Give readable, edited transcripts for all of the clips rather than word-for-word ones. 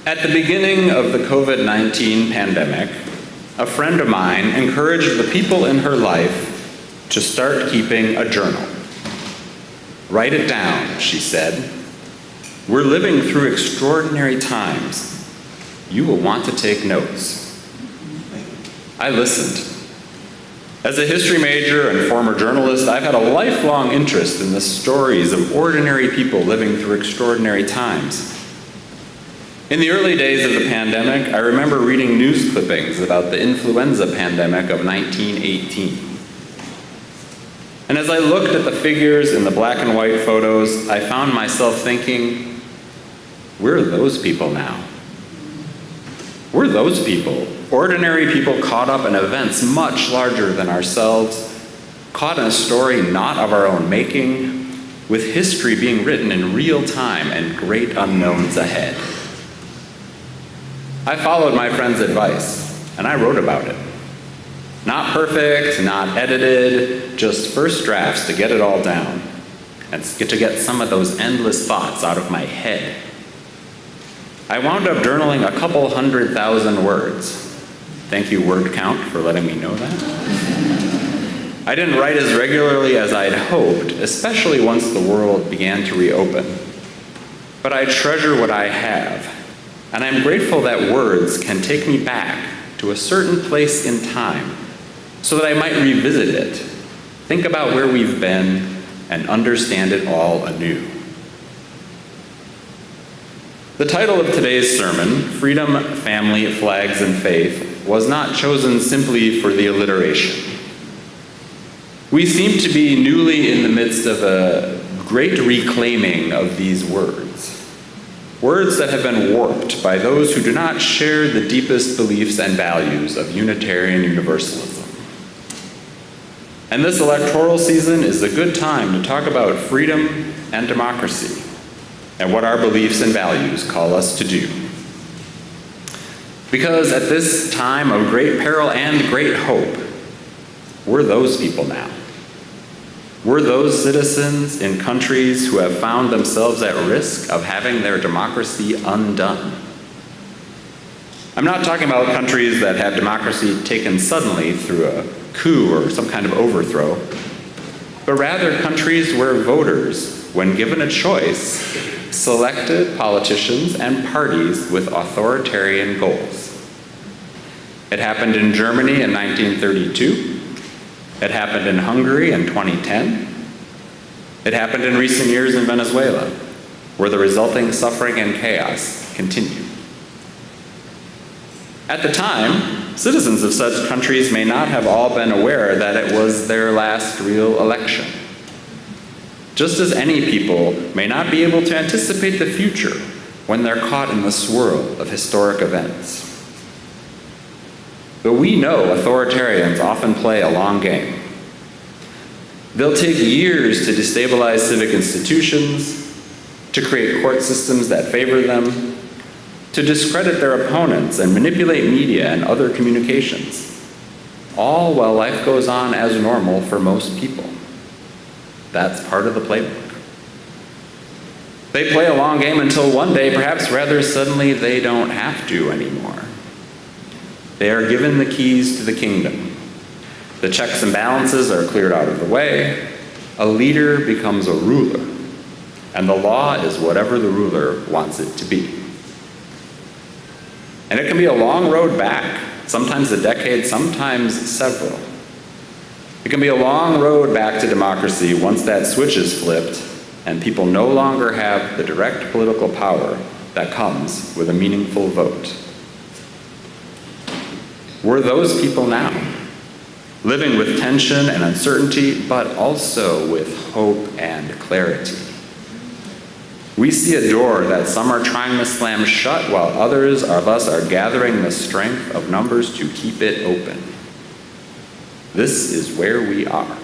At the beginning of the COVID-19 pandemic, a friend of mine encouraged the people in her life to start keeping a journal. Write it down, she said. We're living through extraordinary times. You will want to take notes. I listened. As a history major and former journalist, I've had a lifelong interest in the stories of ordinary people living through extraordinary times. In the early days of the pandemic, I remember reading news clippings about the influenza pandemic of 1918. And as I looked at the figures in the black and white photos, I found myself thinking, we're those people now. We're those people, ordinary people caught up in events much larger than ourselves, caught in a story not of our own making, with history being written in real time and great unknowns ahead. I followed my friend's advice, and I wrote about it. Not perfect, not edited, just first drafts to get it all down, and to get some of those endless thoughts out of my head. I wound up journaling a couple 100,000 words. Thank you, word count, for letting me know that. I didn't write as regularly as I'd hoped, especially once the world began to reopen. But I treasure what I have, and I'm grateful that words can take me back to a certain place in time so that I might revisit it, think about where we've been, and understand it all anew. The title of today's sermon, Freedom, Family, Flags, and Faith, was not chosen simply for the alliteration. We seem to be newly in the midst of a great reclaiming of these words. Words that have been warped by those who do not share the deepest beliefs and values of Unitarian Universalism. And this electoral season is a good time to talk about freedom and democracy and what our beliefs and values call us to do. Because at this time of great peril and great hope, we're those people now. We're those citizens in countries who have found themselves at risk of having their democracy undone. I'm not talking about countries that have democracy taken suddenly through a coup or some kind of overthrow, but rather countries where voters, when given a choice, selected politicians and parties with authoritarian goals. It happened in Germany in 1932. It happened in Hungary in 2010. It happened in recent years in Venezuela, where the resulting suffering and chaos continue. At the time, citizens of such countries may not have all been aware that it was their last real election. Just as any people may not be able to anticipate the future when they're caught in the swirl of historic events. But we know authoritarians often play a long game. They'll take years to destabilize civic institutions, to create court systems that favor them, to discredit their opponents and manipulate media and other communications, all while life goes on as normal for most people. That's part of the playbook. They play a long game until one day, perhaps rather suddenly, they don't have to anymore. They are given the keys to the kingdom. The checks and balances are cleared out of the way. A leader becomes a ruler, and the law is whatever the ruler wants it to be. And it can be a long road back, sometimes a decade, sometimes several. It can be a long road back to democracy once that switch is flipped and people no longer have the direct political power that comes with a meaningful vote. We're those people now, living with tension and uncertainty, but also with hope and clarity. We see a door that some are trying to slam shut while others of us are gathering the strength of numbers to keep it open. This is where we are.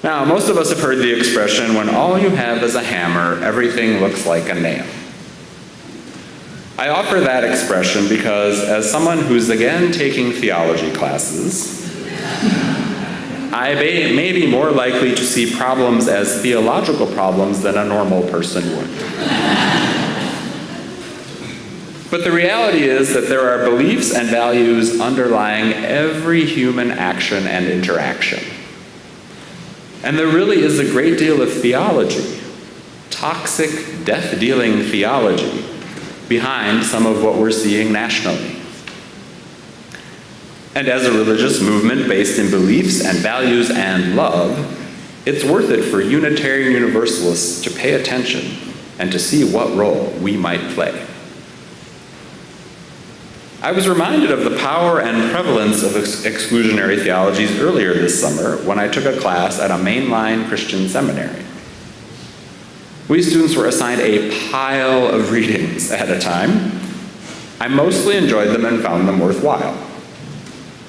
Now, most of us have heard the expression, when all you have is a hammer, everything looks like a nail. I offer that expression because, as someone who's again taking theology classes, I may be more likely to see problems as theological problems than a normal person would. But the reality is that there are beliefs and values underlying every human action and interaction. And there really is a great deal of theology, toxic, death-dealing theology, behind some of what we're seeing nationally. And as a religious movement based in beliefs and values and love, it's worth it for Unitarian Universalists to pay attention and to see what role we might play. I was reminded of the power and prevalence of exclusionary theologies earlier this summer when I took a class at a mainline Christian seminary. We students were assigned a pile of readings at a time. I mostly enjoyed them and found them worthwhile.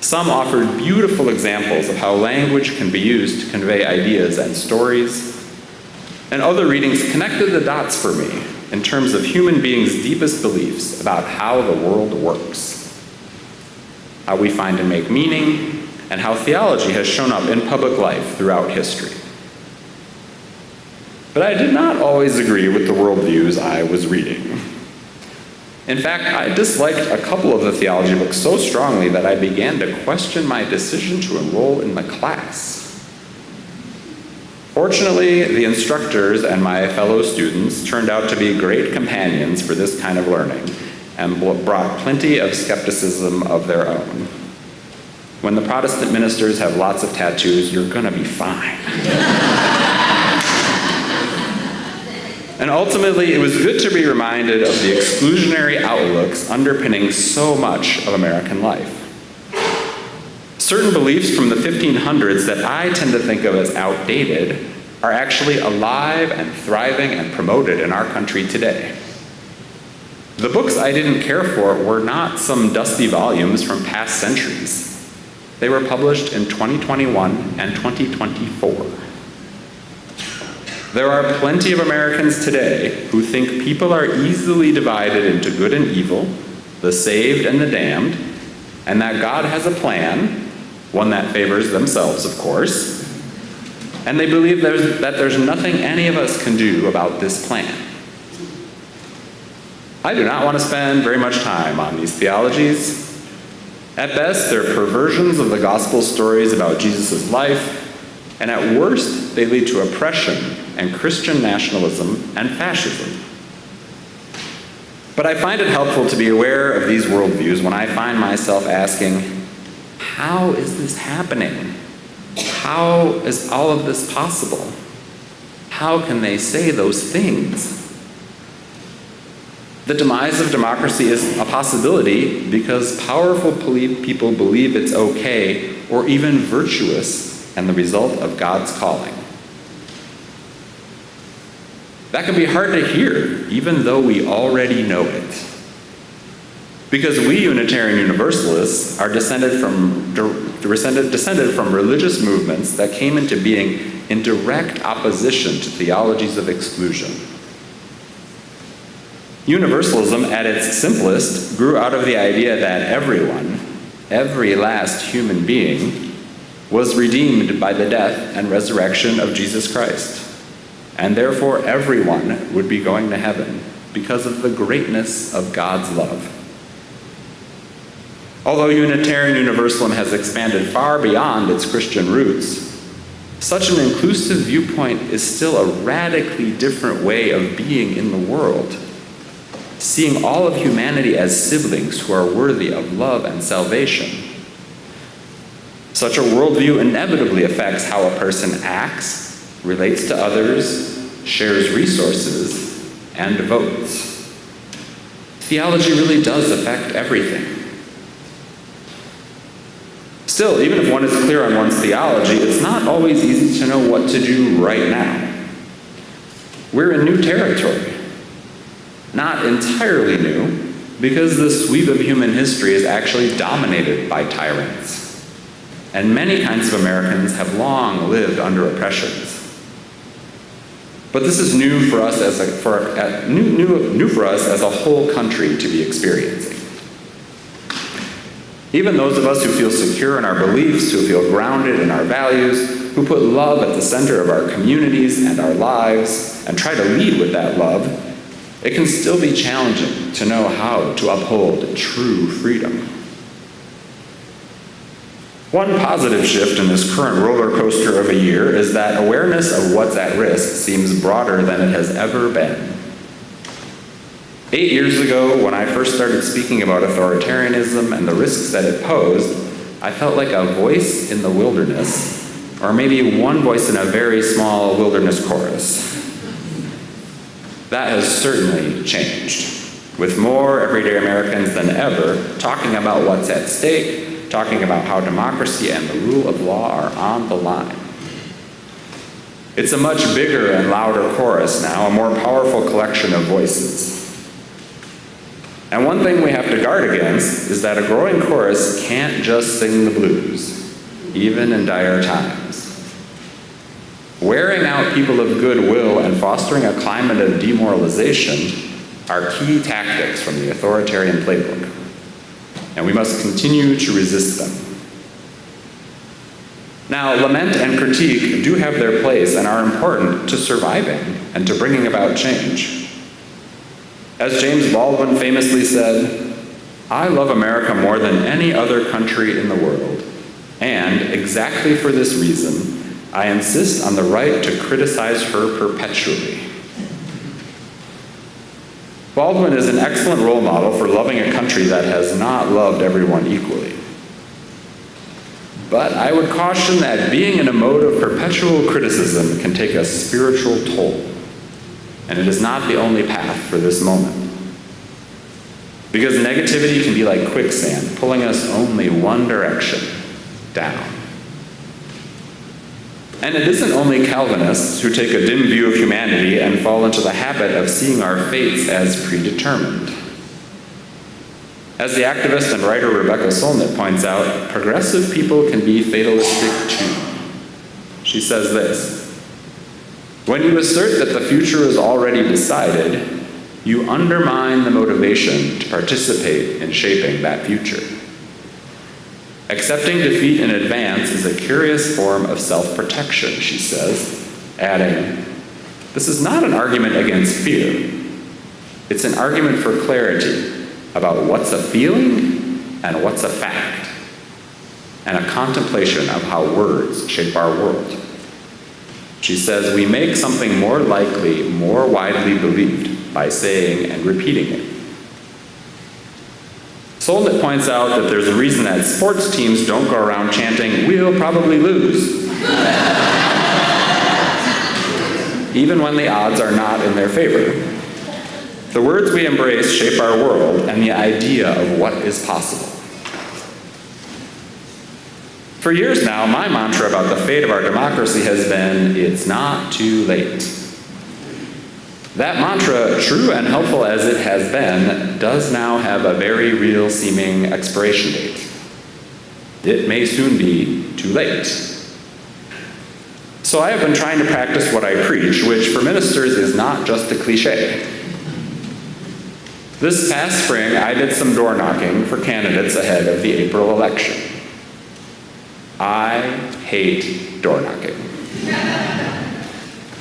Some offered beautiful examples of how language can be used to convey ideas and stories, and other readings connected the dots for me in terms of human beings' deepest beliefs about how the world works, how we find and make meaning, and how theology has shown up in public life throughout history. But I did not always agree with the worldviews I was reading. In fact, I disliked a couple of the theology books so strongly that I began to question my decision to enroll in the class. Fortunately, the instructors and my fellow students turned out to be great companions for this kind of learning and brought plenty of skepticism of their own. When the Protestant ministers have lots of tattoos, you're gonna be fine. And ultimately, it was good to be reminded of the exclusionary outlooks underpinning so much of American life. Certain beliefs from the 1500s that I tend to think of as outdated are actually alive and thriving and promoted in our country today. The books I didn't care for were not some dusty volumes from past centuries. They were published in 2021 and 2024. There are plenty of Americans today who think people are easily divided into good and evil, the saved and the damned, and that God has a plan, one that favors themselves, of course, and they believe that there's nothing any of us can do about this plan. I do not want to spend very much time on these theologies. At best, they're perversions of the gospel stories about Jesus' life, and at worst, they lead to oppression and Christian nationalism and fascism. But I find it helpful to be aware of these worldviews when I find myself asking, how is this happening? How is all of this possible? How can they say those things? The demise of democracy is a possibility because powerful people believe it's okay or even virtuous and the result of God's calling. That can be hard to hear, even though we already know it. Because we Unitarian Universalists are descended from religious movements that came into being in direct opposition to theologies of exclusion. Universalism, at its simplest, grew out of the idea that everyone, every last human being, was redeemed by the death and resurrection of Jesus Christ. And therefore everyone would be going to heaven because of the greatness of God's love. Although Unitarian Universalism has expanded far beyond its Christian roots, such an inclusive viewpoint is still a radically different way of being in the world, seeing all of humanity as siblings who are worthy of love and salvation. Such a worldview inevitably affects how a person acts, relates to others, shares resources, and votes. Theology really does affect everything. Still, even if one is clear on one's theology, it's not always easy to know what to do right now. We're in new territory. Not entirely new, because the sweep of human history is actually dominated by tyrants. And many kinds of Americans have long lived under oppressions. But this is new for us as a whole country to be experiencing. Even those of us who feel secure in our beliefs, who feel grounded in our values, who put love at the center of our communities and our lives, and try to lead with that love, it can still be challenging to know how to uphold true freedom. One positive shift in this current roller coaster of a year is that awareness of what's at risk seems broader than it has ever been. 8 years ago, when I first started speaking about authoritarianism and the risks that it posed, I felt like a voice in the wilderness, or maybe one voice in a very small wilderness chorus. That has certainly changed, with more everyday Americans than ever talking about what's at stake, talking about how democracy and the rule of law are on the line. It's a much bigger and louder chorus now, a more powerful collection of voices. And one thing we have to guard against is that a growing chorus can't just sing the blues, even in dire times. Wearing out people of goodwill and fostering a climate of demoralization are key tactics from the authoritarian playbook, and we must continue to resist them. Now, lament and critique do have their place and are important to surviving and to bringing about change. As James Baldwin famously said, "I love America more than any other country in the world, and exactly for this reason, I insist on the right to criticize her perpetually." Baldwin is an excellent role model for loving a country that has not loved everyone equally. But I would caution that being in a mode of perpetual criticism can take a spiritual toll, and it is not the only path for this moment. Because negativity can be like quicksand, pulling us only one direction, down. And it isn't only Calvinists who take a dim view of humanity and fall into the habit of seeing our fates as predetermined. As the activist and writer Rebecca Solnit points out, progressive people can be fatalistic too. She says this: "When you assert that the future is already decided, you undermine the motivation to participate in shaping that future. Accepting defeat in advance is a curious form of self-protection," she says, adding, "This is not an argument against fear. It's an argument for clarity about what's a feeling and what's a fact, and a contemplation of how words shape our world." She says, "We make something more likely, more widely believed by saying and repeating it." Solnit points out that there's a reason that sports teams don't go around chanting, "We'll probably lose," even when the odds are not in their favor. The words we embrace shape our world and the idea of what is possible. For years now, my mantra about the fate of our democracy has been, "It's not too late." That mantra, true and helpful as it has been, does now have a very real seeming expiration date. It may soon be too late. So I have been trying to practice what I preach, which for ministers is not just a cliche. This past spring, I did some door knocking for candidates ahead of the April election. I hate door knocking.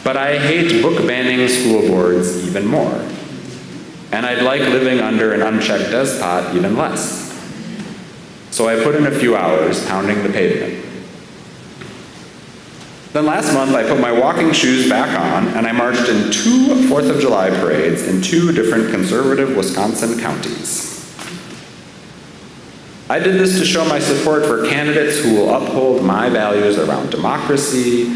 But I hate book-banning school boards even more. And I'd like living under an unchecked despot even less. So I put in a few hours pounding the pavement. Then last month, I put my walking shoes back on and I marched in 2 4th of July parades in 2 different conservative Wisconsin counties. I did this to show my support for candidates who will uphold my values around democracy,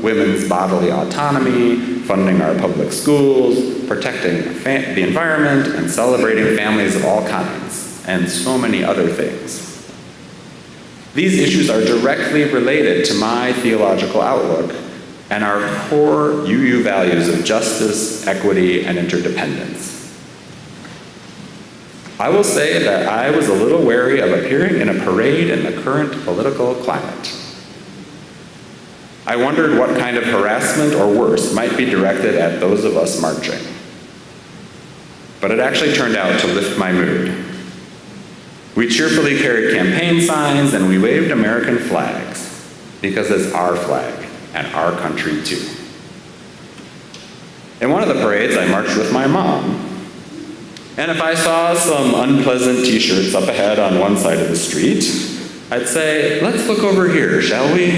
women's bodily autonomy, funding our public schools, protecting the environment, and celebrating families of all kinds, and so many other things. These issues are directly related to my theological outlook and our core UU values of justice, equity, and interdependence. I will say that I was a little wary of appearing in a parade in the current political climate. I wondered what kind of harassment or worse might be directed at those of us marching. But it actually turned out to lift my mood. We cheerfully carried campaign signs and we waved American flags, because it's our flag and our country too. In one of the parades, I marched with my mom. And if I saw some unpleasant t-shirts up ahead on one side of the street, I'd say, let's look over here, shall we?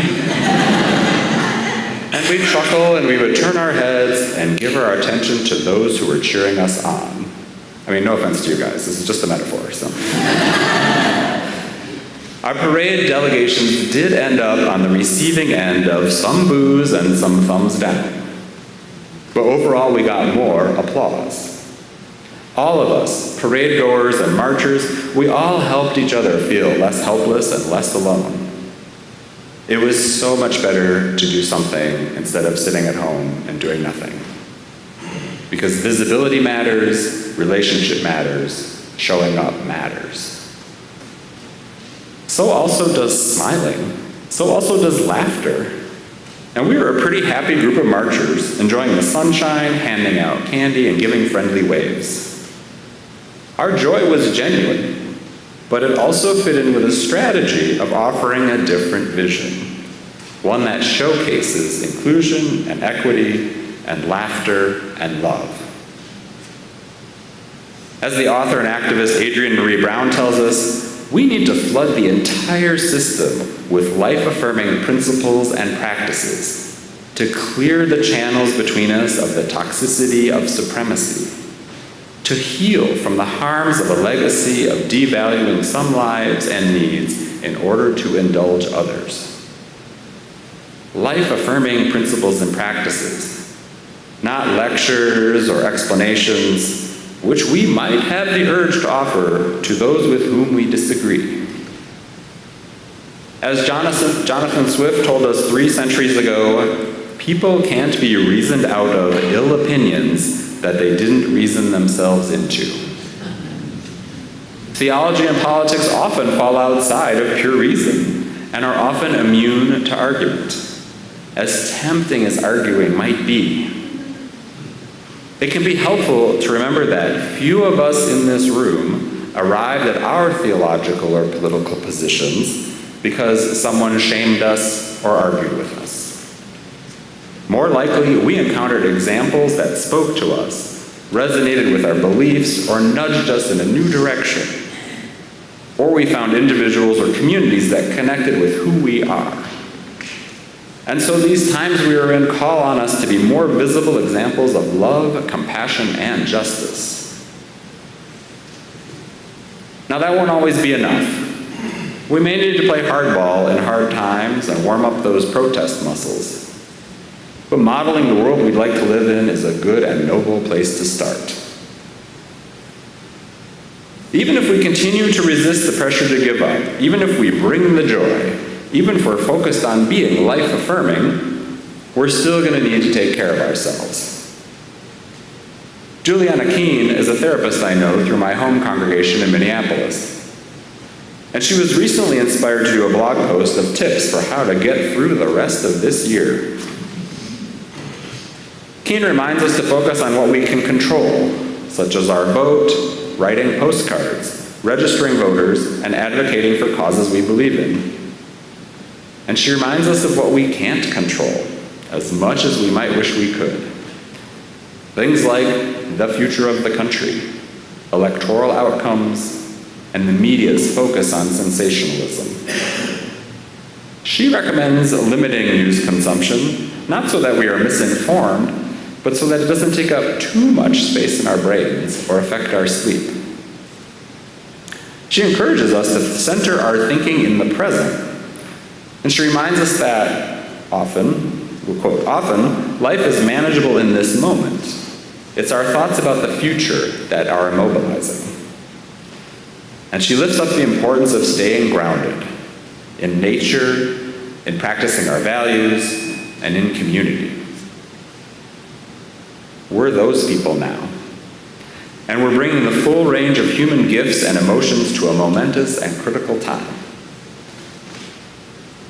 And we'd chuckle and we would turn our heads and give our attention to those who were cheering us on. I mean, no offense to you guys, this is just a metaphor, so. Our parade delegations did end up on the receiving end of some boos and some thumbs down. But overall, we got more applause. All of us, parade goers and marchers, we all helped each other feel less helpless and less alone. It was so much better to do something instead of sitting at home and doing nothing. Because visibility matters, relationship matters, showing up matters. So also does smiling. So also does laughter. And we were a pretty happy group of marchers, enjoying the sunshine, handing out candy, and giving friendly waves. Our joy was genuine, but it also fit in with a strategy of offering a different vision, one that showcases inclusion and equity and laughter and love. As the author and activist Adrienne Marie Brown tells us, we need to flood the entire system with life-affirming principles and practices to clear the channels between us of the toxicity of supremacy, to heal from the harms of a legacy of devaluing some lives and needs in order to indulge others. Life-affirming principles and practices, not lectures or explanations, which we might have the urge to offer to those with whom we disagree. As Jonathan Swift told us 3 centuries ago, people can't be reasoned out of ill opinions that they didn't reason themselves into. Theology and politics often fall outside of pure reason and are often immune to argument, as tempting as arguing might be. It can be helpful to remember that few of us in this room arrived at our theological or political positions because someone shamed us or argued with us. More likely, we encountered examples that spoke to us, resonated with our beliefs, or nudged us in a new direction. Or we found individuals or communities that connected with who we are. And so these times we are in call on us to be more visible examples of love, compassion, and justice. Now that won't always be enough. We may need to play hardball in hard times and warm up those protest muscles. But modeling the world we'd like to live in is a good and noble place to start. Even if we continue to resist the pressure to give up, even if we bring the joy, even if we're focused on being life-affirming, we're still going to need to take care of ourselves. Juliana Keene is a therapist I know through my home congregation in Minneapolis. And she was recently inspired to do a blog post of tips for how to get through the rest of this year. Keene reminds us to focus on what we can control, such as our vote, writing postcards, registering voters, and advocating for causes we believe in. And she reminds us of what we can't control, as much as we might wish we could. Things like the future of the country, electoral outcomes, and the media's focus on sensationalism. She recommends limiting news consumption, not so that we are misinformed, but so that it doesn't take up too much space in our brains or affect our sleep. She encourages us to center our thinking in the present. And she reminds us that often, we'll quote, often, life is manageable in this moment. It's our thoughts about the future that are immobilizing. And she lifts up the importance of staying grounded in nature, in practicing our values, and in community. We're those people now. And we're bringing the full range of human gifts and emotions to a momentous and critical time.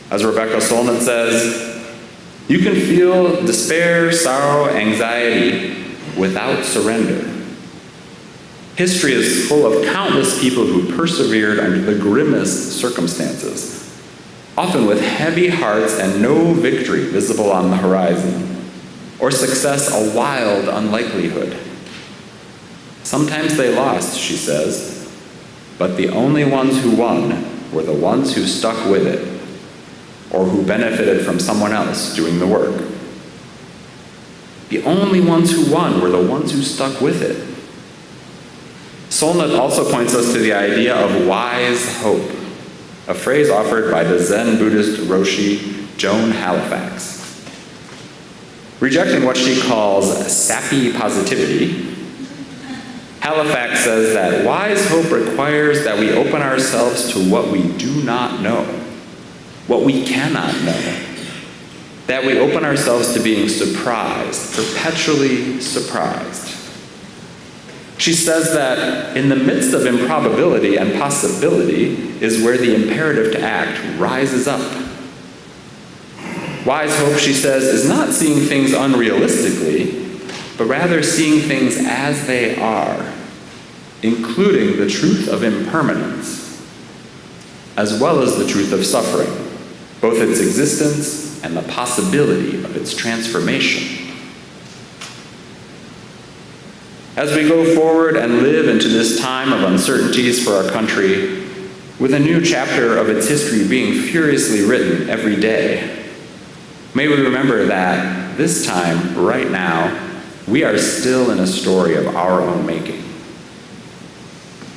As Rebecca Solnit says, you can feel despair, sorrow, anxiety without surrender. History is full of countless people who persevered under the grimmest circumstances, often with heavy hearts and no victory visible on the horizon, or success a wild unlikelihood. Sometimes they lost, she says, but the only ones who won were the ones who stuck with it, or who benefited from someone else doing the work. The only ones who won were the ones who stuck with it. Solnit also points us to the idea of wise hope, a phrase offered by the Zen Buddhist Roshi Joan Halifax. Rejecting what she calls sappy positivity, Halifax says that wise hope requires that we open ourselves to what we do not know, what we cannot know, that we open ourselves to being surprised, perpetually surprised. She says that in the midst of improbability and possibility is where the imperative to act rises up. Wise hope, she says, is not seeing things unrealistically, but rather seeing things as they are, including the truth of impermanence, as well as the truth of suffering, both its existence and the possibility of its transformation. As we go forward and live into this time of uncertainties for our country, with a new chapter of its history being furiously written every day, may we remember that this time, right now, we are still in a story of our own making.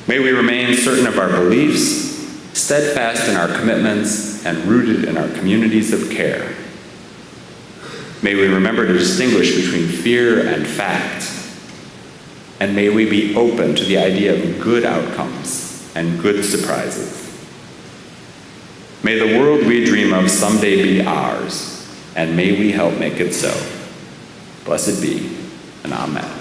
May we remain certain of our beliefs, steadfast in our commitments, and rooted in our communities of care. May we remember to distinguish between fear and fact. And may we be open to the idea of good outcomes and good surprises. May the world we dream of someday be ours, and may we help make it so. Blessed be, and amen.